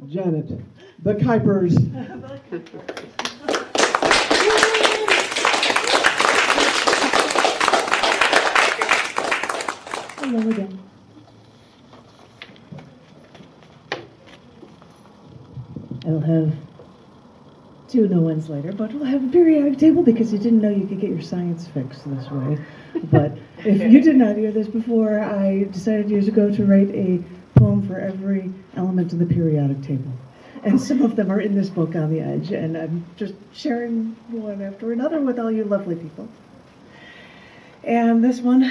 Janet, the Kuypers. Hello again. I'll have two no ones later, but we'll have a periodic table because you didn't know you could get your science fix this way. But if you did not hear this before, I decided years ago to write a poem for every element of the periodic table. And some of them are in this book on the edge, and I'm just sharing one after another with all you lovely people. And this one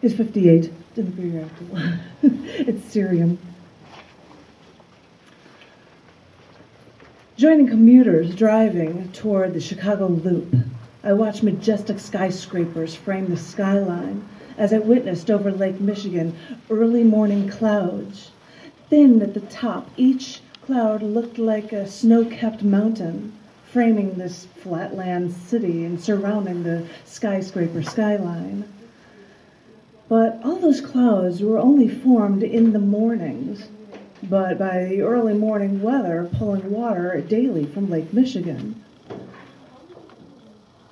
is 58 in the periodic table. It's Cerium. Joining commuters driving toward the Chicago Loop, I watched majestic skyscrapers frame the skyline as I witnessed over Lake Michigan early morning clouds. Thin at the top, each cloud looked like a snow-capped mountain, framing this flatland city and surrounding the skyscraper skyline. But all those clouds were only formed in the mornings, but by the early morning weather pulling water daily from Lake Michigan.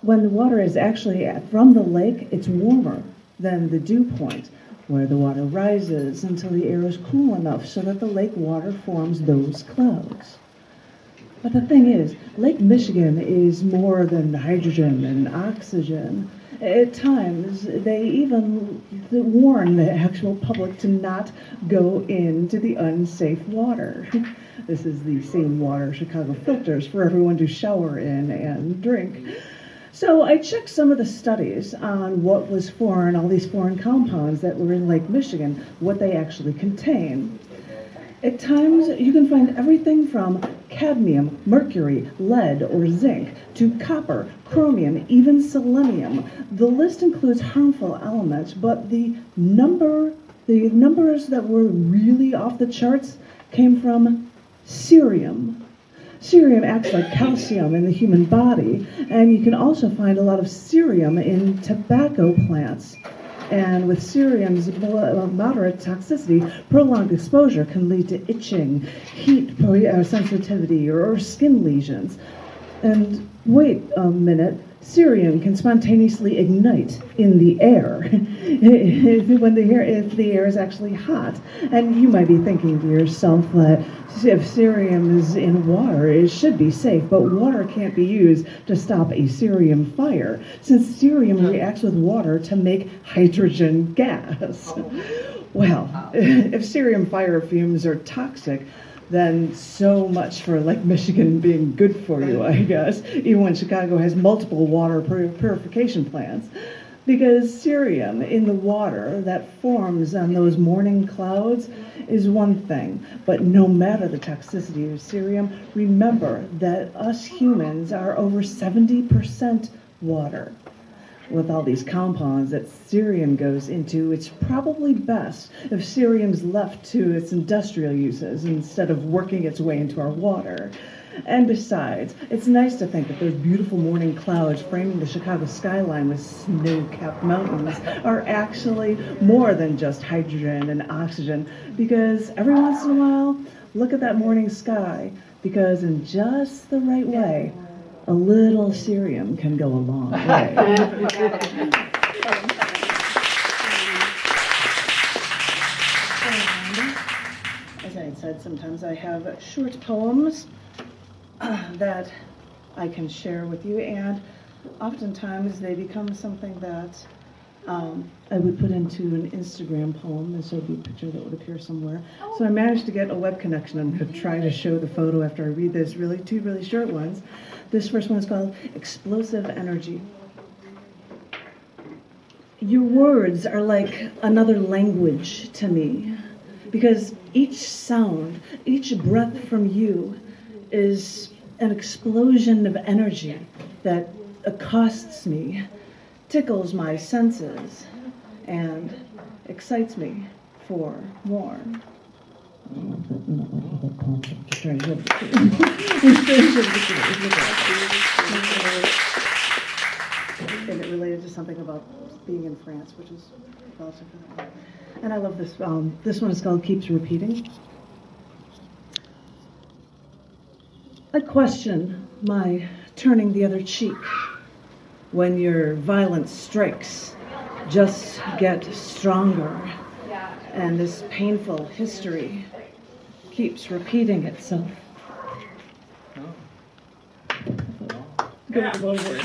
When the water is actually from the lake, it's warmer than the dew point, where the water rises until the air is cool enough so that the lake water forms those clouds. But the thing is, Lake Michigan is more than hydrogen and oxygen. At times, they even warn the actual public to not go into the unsafe water. This is the same water Chicago filters for everyone to shower in and drink. So I checked some of the studies on what was foreign, all these foreign compounds that were in Lake Michigan, what they actually contain. At times, you can find everything from cadmium, mercury, lead, or zinc, to copper, chromium, even selenium. The list includes harmful elements, but the numbers that were really off the charts came from cerium. Cerium acts like calcium in the human body, and you can also find a lot of cerium in tobacco plants. And with cerium's moderate toxicity, prolonged exposure can lead to itching, heat sensitivity, or skin lesions. And wait a minute, cerium can spontaneously ignite in the air if the air is actually hot. And you might be thinking to yourself that if cerium is in water, it should be safe, but water can't be used to stop a cerium fire, since cerium reacts with water to make hydrogen gas. Well, if cerium fire fumes are toxic, then so much for Lake Michigan being good for you, I guess, even when Chicago has multiple water purification plants. Because cerium in the water that forms on those morning clouds is one thing, but no matter the toxicity of cerium, remember that us humans are over 70% water. With all these compounds that cerium goes into, it's probably best if cerium's left to its industrial uses instead of working its way into our water. And besides, it's nice to think that those beautiful morning clouds framing the Chicago skyline with snow-capped mountains are actually more than just hydrogen and oxygen, because every once in a while, look at that morning sky, because in just the right way, a little cerium can go a long way. As I had said, sometimes I have short poems that I can share with you, and oftentimes they become something that I would put into an Instagram poem, and so it would be a picture that would appear somewhere. So I managed to get a web connection. I'm going to try to show the photo after I read this, two really short ones. This first one is called Explosive Energy. Your words are like another language to me, because each sound, each breath from you is an explosion of energy that accosts me, tickles my senses, and excites me for more. And it related to something about being in France, which is relative to that. And I love this. This one is called Keeps Repeating. I question my turning the other cheek when your violent strikes just get stronger and this painful history keeps repeating itself. Go forward.